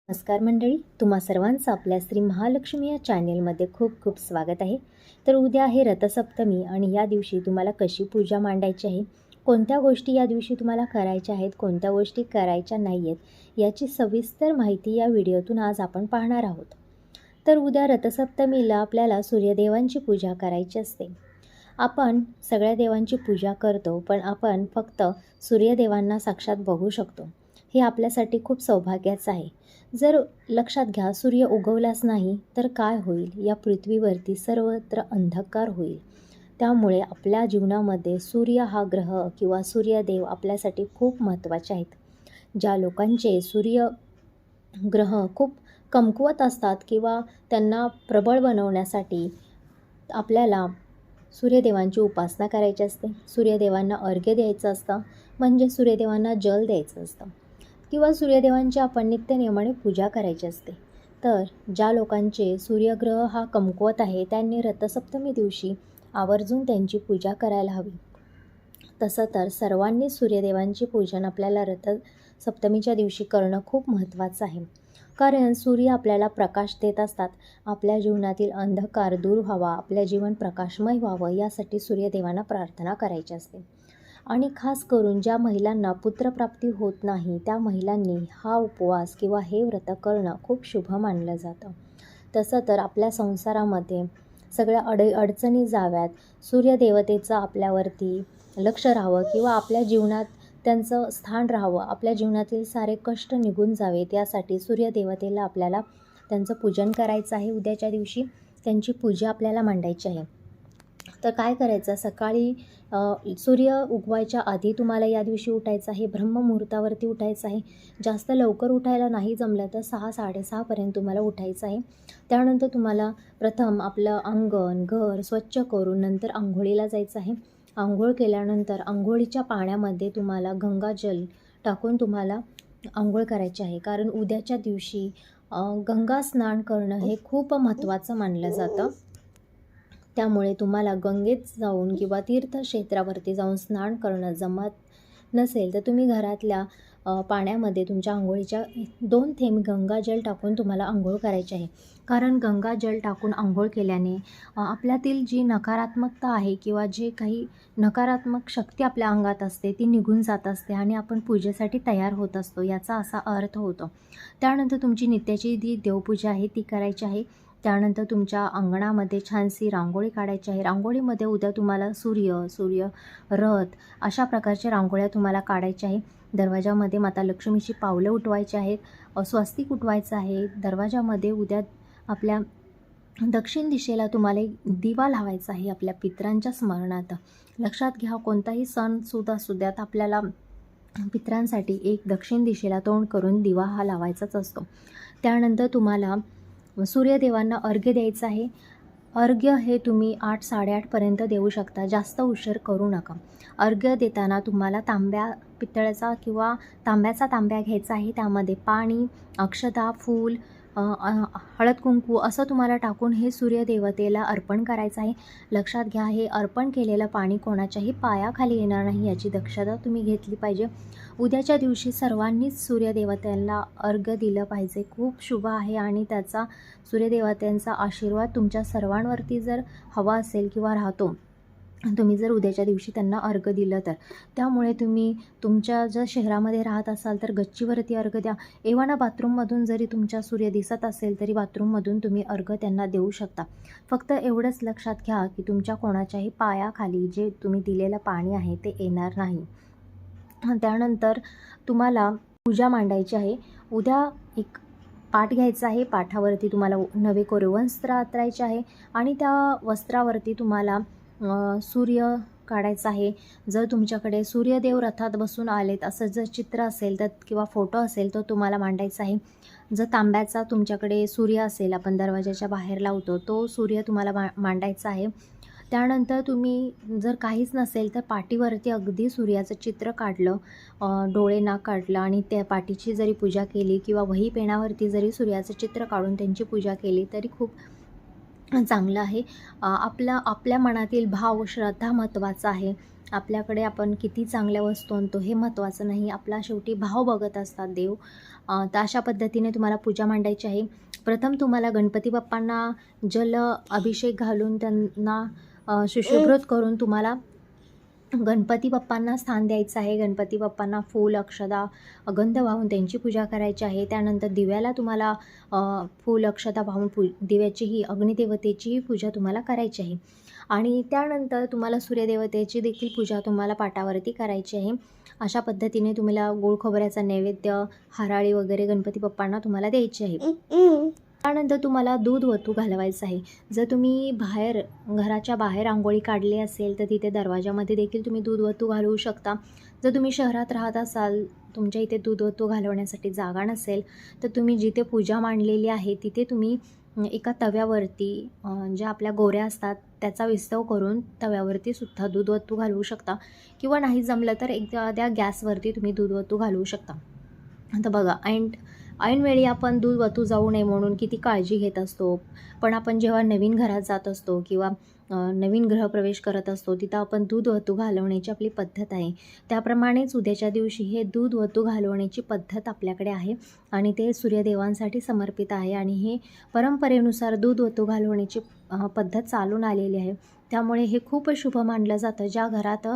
नमस्कार मंडळी, तुम्हा सर्वांचं आपल्या श्री महालक्ष्मी या चॅनेलमध्ये खूप खूप स्वागत आहे. तर उद्या आहे रथसप्तमी आणि या दिवशी तुम्हाला कशी पूजा मांडायची आहे, कोणत्या गोष्टी या दिवशी तुम्हाला करायच्या आहेत, कोणत्या गोष्टी करायच्या नाही आहेत, याची सविस्तर माहिती या व्हिडिओतून आज आपण पाहणार आहोत. तर उद्या रथसप्तमीला आपल्याला सूर्यदेवांची पूजा करायची असते. आपण सगळ्या देवांची पूजा करतो, पण आपण फक्त सूर्यदेवांना साक्षात बघू शकतो. हे आपल्यासाठी खूप सौभाग्याचं आहे. जर लक्षात घ्या, सूर्य उगवलाच नाही तर काय होईल? या पृथ्वीवरती सर्वत्र अंधकार होईल. त्यामुळे आपल्या जीवनामध्ये सूर्य हा ग्रह किंवा सूर्यदेव आपल्यासाठी खूप महत्त्वाचे आहेत. ज्या लोकांचे सूर्य ग्रह खूप कमकुवत असतात किंवा त्यांना प्रबळ बनवण्यासाठी आपल्याला सूर्यदेवांची उपासना करायची असते. सूर्यदेवांना अर्घ्य द्यायचं असतं, म्हणजे सूर्यदेवांना जल द्यायचं असतं किंवा सूर्यदेवांची आपण नित्यनियमाने पूजा करायची असते. तर ज्या लोकांचे सूर्यग्रह हा कमकुवत आहे, त्यांनी रथसप्तमी दिवशी आवर्जून त्यांची पूजा करायला हवी. तसं तर सर्वांनी सूर्यदेवांची पूजन आपल्याला रथसप्तमीच्या दिवशी करणं खूप महत्त्वाचं आहे. कारण सूर्य आपल्याला प्रकाश देत असतात. आपल्या जीवनातील अंधकार दूर व्हावा, आपलं जीवन प्रकाशमय व्हावं, यासाठी सूर्यदेवांना प्रार्थना करायची असते. आणि खास करून ज्या महिलांना पुत्रप्राप्ती होत नाही, त्या महिलांनी हा उपवास किंवा हे व्रत करणं खूप शुभ मानलं जातं. तसं तर आपल्या संसारामध्ये सगळ्या अडचणी जाव्यात, सूर्यदेवतेचं आपल्यावरती लक्ष राहावं किंवा आपल्या जीवनात त्यांचं स्थान राहावं, आपल्या जीवनातील सारे कष्ट निघून जावेत, यासाठी सूर्यदेवतेला आपल्याला त्यांचं पूजन करायचं आहे. उद्याच्या दिवशी त्यांची पूजा आपल्याला मांडायची आहे. तर काय करायचं, सकाळी सूर्य उगवायच्या आधी तुम्हाला या दिवशी उठायचं आहे. ब्रह्ममुहूर्तावरती उठायचं आहे. जास्त लवकर उठायला नाही जमलं तर 6-6:30पर्यंत तुम्हाला उठायचं आहे. त्यानंतर तुम्हाला प्रथम आपलं अंगण घर स्वच्छ करून नंतर अंघोळीला जायचं आहे. अंघोळ केल्यानंतर अंघोळीच्या पाण्यामध्ये तुम्हाला गंगाजल टाकून तुम्हाला अंघोळ करायची आहे. कारण उद्याच्या दिवशी गंगा स्नान करणं हे खूप महत्त्वाचं मानलं जातं. त्यामुळे तुम्हाला गंगेत जाऊन किंवा तीर्थक्षेत्रावरती जाऊन स्नान करणं जमत नसेल तर तुम्ही घरातल्या पाण्यामध्ये तुमच्या अंघोळीच्या 2 थेंब गंगाजल टाकून तुम्हाला अंघोळ करायची आहे. कारण गंगाजल टाकून अंघोळ केल्याने आपल्यातील जी नकारात्मकता आहे किंवा जे काही नकारात्मक शक्ती आपल्या अंगात असते ती निघून जात असते आणि आपण पूजेसाठी तयार होत असतो, याचा असा अर्थ होतो. त्यानंतर तुमची नित्याची जी देवपूजा आहे ती करायची आहे. त्यानंतर तुमच्या अंगणामध्ये छानशी रांगोळी काढायची आहे. रांगोळीमध्ये उद्या तुम्हाला सूर्य, रथ अशा प्रकारच्या रांगोळ्या तुम्हाला काढायच्या आहे. दरवाजामध्ये माता लक्ष्मीची पावलं उठवायची आहेत, स्वस्तिक उठवायचं आहे. दरवाजामध्ये उद्या आपल्या दक्षिण दिशेला तुम्हाला एक दिवा लावायचा आहे आपल्या पितरांच्या स्मरणार्थ. लक्षात घ्या, कोणताही सण सुद्धा असुद्यात आपल्याला पितरांसाठी एक दक्षिण दिशेला तोंड करून दिवा हा लावायचाच असतो. त्यानंतर तुम्हाला सूर्यदेवांना अर्घ्य द्यायचं आहे. अर्घ्य हे तुम्ही 8-8:30पर्यंत देऊ शकता, जास्त उशीर करू नका. अर्घ्य देताना तुम्हाला पितळाचा किंवा तांब्याचा तांब्या घ्यायचा आहे. त्यामध्ये पाणी, अक्षता, फूल, हळद कुंकू असं तुम्हाला टाकून हे सूर्यदेवतेला अर्पण करायचं आहे. लक्षात घ्या, हे अर्पण केलेलं पाणी कोणाच्याही पायाखाली येणार नाही, याची दक्षता तुम्ही घेतली पाहिजे. उद्याच्या दिवशी सर्वांनीच सूर्यदेवतेला अर्घ्य दिलं पाहिजे. खूप शुभ आहे आणि त्याचा सूर्यदेवतेंचा आशीर्वाद तुमच्या सर्वांवरती जर हवा असेल किंवा राहतो, तुम्ही जर उद्याच्या दिवशी त्यांना अर्घ्य दिलं तर. त्यामुळे तुम्ही तुमच्या जर शहरामध्ये राहत असाल तर गच्चीवरती अर्घ्य द्या. एव्हाना बाथरूममधून जरी तुमच्या सूर्य दिसत असेल तरी बाथरूममधून तुम्ही अर्घ्य त्यांना देऊ शकता. फक्त एवढंच लक्षात घ्या की तुमच्या कोणाच्याही पायाखाली जे तुम्ही दिलेलं पाणी आहे ते येणार नाही. त्यानंतर तुम्हाला पूजा मांडायची आहे. उद्या एक पाट घ्यायचा आहे. पाठावरती तुम्हाला नवे कोरे वस्त्र अंथरायचे आहे आणि त्या वस्त्रावरती तुम्हाला सूर्य काढायचा आहे. जर तुमच्याकडे सूर्यदेव रथात बसून आलेत असं जर चित्र असेल तर किंवा फोटो असेल तर तुम्हाला मांडायचा आहे. जर तांब्याचा तुमच्याकडे सूर्य असेल, आपण दरवाजाच्या बाहेर लावतो, तो सूर्य तुम्हाला मांडायचा आहे. त्यानंतर तुम्ही जर काहीच नसेल तर पाटीवरती अगदी सूर्याचं चित्र काढलं, डोळे नाक काढलं आणि त्या पाटीची जरी पूजा केली किंवा वही पेनावरती जरी सूर्याचं चित्र काढून त्यांची पूजा केली तरी खूप चांगलं आहे. आपल्या मनातील भाव, श्रद्धा महत्त्वाचा आहे. आपल्याकडे आपण किती चांगल्या वस्तू आणतो हे महत्त्वाचं नाही. आपला शेवटी भाव बघत असतात देव. तर अशा पद्धतीने तुम्हाला पूजा मांडायची आहे. प्रथम तुम्हाला गणपती बाप्पांना जल अभिषेक घालून त्यांना सुशोभित करून तुम्हाला गणपती बाप्पांना स्थान द्यायचं आहे. गणपती बाप्पांना फूल, अक्षता, गंध वाहून त्यांची पूजा करायची आहे. त्यानंतर दिव्याला तुम्हाला फूल, अक्षता वाहून दिव्याचीही, अग्निदेवतेचीही पूजा तुम्हाला करायची आहे. आणि त्यानंतर तुम्हाला सूर्यदेवतेची देखील पूजा तुम्हाला पाटावरती करायची आहे. अशा पद्धतीने तुम्हाला गोड खोबऱ्याचा नैवेद्य, हराळी वगैरे गणपती बाप्पांना तुम्हाला द्यायची आहे. त्यानंतर तुम्हाला दूध वतू घालवायचं आहे. जर तुम्ही घराच्या बाहेर रांगोळी काढली असेल तर तिथे दरवाजामध्ये देखील तुम्ही दूध वतू घालवू शकता. जर तुम्ही शहरात राहत असाल, तुमच्या इथे दूध वतू घालवण्यासाठी जागा नसेल, तर तुम्ही जिथे पूजा मांडलेली आहे तिथे तुम्ही एका तव्यावरती ज्या आपल्या गोऱ्या असतात त्याचा विस्तव करून तव्यावरती सुद्धा दूध वतू घालवू शकता. किंवा नाही जमलं तर एखाद्या गॅसवरती तुम्ही दूध वतू घालवू शकता. आता बघा, ऐनवेळी आपण दूध वतू जाऊ नये म्हणून किती काळजी घेत असतो. पण आपण जेव्हा नवीन घरात जात असतो किंवा नवीन गृहप्रवेश करत असतो, तिथं आपण दूध वतू घालवण्याची आपली पद्धत आहे. त्याप्रमाणेच उद्याच्या दिवशी हे दूध वतू घालवण्याची पद्धत आपल्याकडे आहे आणि ते सूर्यदेवांसाठी समर्पित आहे. आणि हे परंपरेनुसार दूध वतू घालवण्याची पद्धत चालून आलेली आहे. त्यामुळे हे खूप शुभ मानलं जातं. ज्या घरात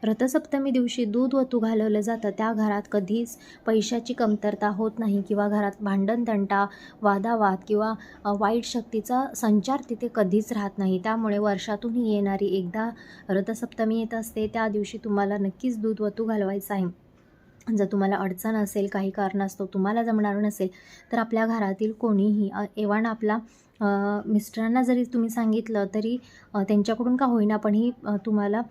रथसप्तमी दिवशी दूध वतू घालवलं जातं त्या घरात कधीच पैशाची कमतरता होत नाही किंवा घरात भांडणतंटा, वादावाद किंवा वाईट शक्तीचा संचार तिथे कधीच राहत नाही. त्यामुळे वर्षातून येणारी एकदा रथसप्तमी येत असते. त्या दिवशी तुम्हाला नक्कीच दूध वतू घालवायचं आहे. जर तुम्हाला अडचण असेल, काही कारणास्तव तुम्हाला जमणार नसेल, तर आपल्या घरातील कोणीही एव्हान आपला मिस्टरांना जरी तुम्ही सांगितलं तरी त्यांच्याकडून का होईना पण ही तुम्हाला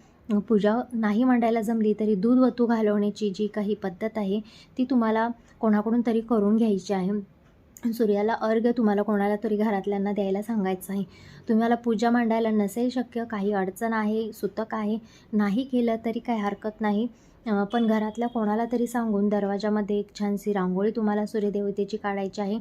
पूजा नाही मांडायला जमली तरी दूध वतू घालवण्याची जी काही पद्धत आहे ती तुम्हाला कोणाकडून तरी करून घ्यायची आहे. सूर्याला अर्घ्य तुम्हाला कोणाला तरी घरातल्यांना द्यायला सांगायचं आहे. तुम्हाला पूजा मांडायला नसेल शक्य, काही अडचण आहे, सुतक आहे, नाही केलं तरी काही हरकत नाही. पण घरातल्या कोणाला तरी सांगून दरवाजामध्ये एक छानशी रांगोळी तुम्हाला सूर्यदेवतेची काढायची आहे.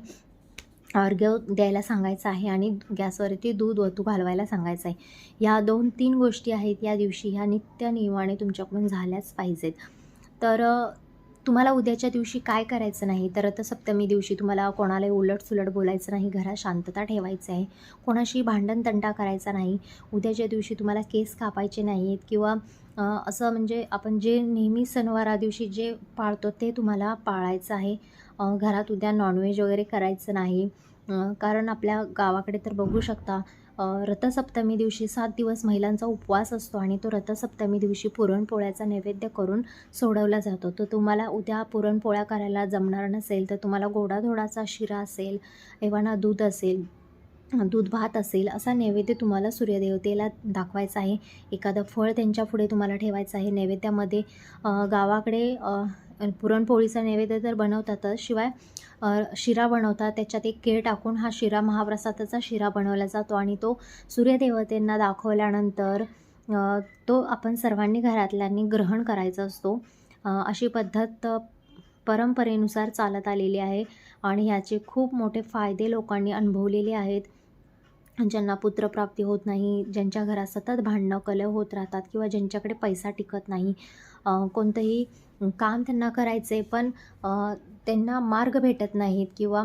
अर्घ्य द्यायला सांगायचं आहे आणि गॅसवरती दूध वतू घालवायला सांगायचं आहे. या 2-3 गोष्टी आहेत या दिवशी, ह्या नित्य नियमाने तुमच्याकडून झाल्याच पाहिजेत. तर तुम्हाला उद्याच्या दिवशी काय करायचं नाही, तर रथसप्तमी दिवशी तुम्हाला कोणालाही उलटसुलट बोलायचं नाही, घरात शांतता ठेवायचं आहे, कोणाशी भांडणतंटा करायचा नाही. उद्याच्या दिवशी तुम्हाला केस कापायचे नाहीत किंवा असं म्हणजे आपण जे नेहमी सणवारा दिवशी जे पाळतो ते तुम्हाला पाळायचं आहे. घरात उद्या नॉनव्हेज वगैरे करायचं नाही. कारण आपल्या गावाकडे तर बघू शकता रथसप्तमी दिवशी 7 दिवस महिलांचा उपवास असतो आणि तो रथसप्तमी दिवशी पुरणपोळ्याचा नैवेद्य करून सोडवला जातो. तर तुम्हाला उद्या पुरणपोळ्या करायला जमणार नसेल तर तुम्हाला गोडाधोडाचा शिरा असेल, एव्हाना दूध असेल, दूध भात असेल, असा नैवेद्य तुम्हाला सूर्यदेवतेला दाखवायचा आहे. एखादं फळ त्यांच्या पुढे तुम्हाला ठेवायचं आहे. नैवेद्यामध्ये गावाकडे पुरणपोळीचा नैवेद्य तर बनवतातच, शिवाय शिरा बनवतात. त्याच्यात एक केळ टाकून हा शिरा, महाप्रसादाचा शिरा बनवला जातो आणि तो सूर्यदेवतेंना दाखवल्यानंतर तो आपण सर्वांनी घरातल्यांनी ग्रहण करायचा असतो. अशी पद्धत परंपरेनुसार चालत आलेली आहे आणि ह्याचे खूप मोठे फायदे लोकांनी अनुभवलेले आहेत. ज्यांना पुत्रप्राप्ती होत नाही, ज्यांच्या घरात सतत भांडणं कलह होत राहतात किंवा ज्यांच्याकडे पैसा टिकत नाही, कोणतंही काम त्यांना करायचं आहे पण त्यांना मार्ग भेटत नाहीत किंवा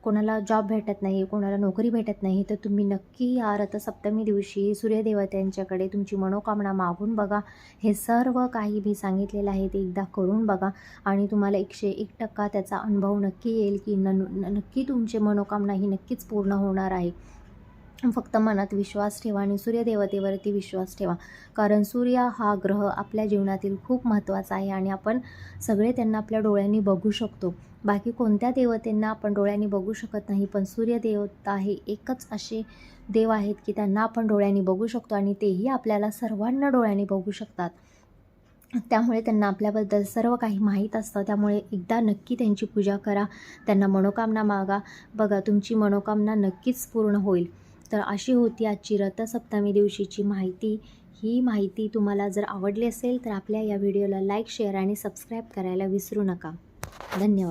कोणाला जॉब भेटत नाही, कोणाला नोकरी भेटत नाही, तर तुम्ही नक्की या रथसप्तमी दिवशी सूर्यदेवतांच्याकडे तुमची मनोकामना मागून बघा. हे सर्व काही मी सांगितलेलं आहे ते एकदा करून बघा आणि तुम्हाला 101% त्याचा अनुभव नक्की येईल की नक्की तुमची मनोकामना ही नक्कीच पूर्ण होणार आहे. फक्त मनात विश्वास ठेवा आणि सूर्यदेवतेवरती विश्वास ठेवा. कारण सूर्य हा ग्रह आपल्या जीवनातील खूप महत्त्वाचा आहे आणि आपण सगळे त्यांना आपल्या डोळ्यांनी बघू शकतो. बाकी कोणत्या देवतेंना आपण डोळ्यांनी बघू शकत नाही, पण सूर्यदेवता हे एकच असे देव आहेत की त्यांना आपण डोळ्यांनी बघू शकतो आणि तेही आपल्याला सर्वांना डोळ्यांनी बघू शकतात. त्यामुळे त्यांना आपल्याबद्दल सर्व काही माहीत असतं. त्यामुळे एकदा नक्की त्यांची पूजा करा, त्यांना मनोकामना मागा. बघा, तुमची मनोकामना नक्कीच पूर्ण होईल. तर अशी होती आजची रथसप्तमी दिवशीची माहिती. ही माहिती तुम्हाला जर आवडली असेल तर आपल्या या व्हिडिओला लाईक, शेअर आणि सबस्क्राईब करायला विसरू नका. धन्यवाद.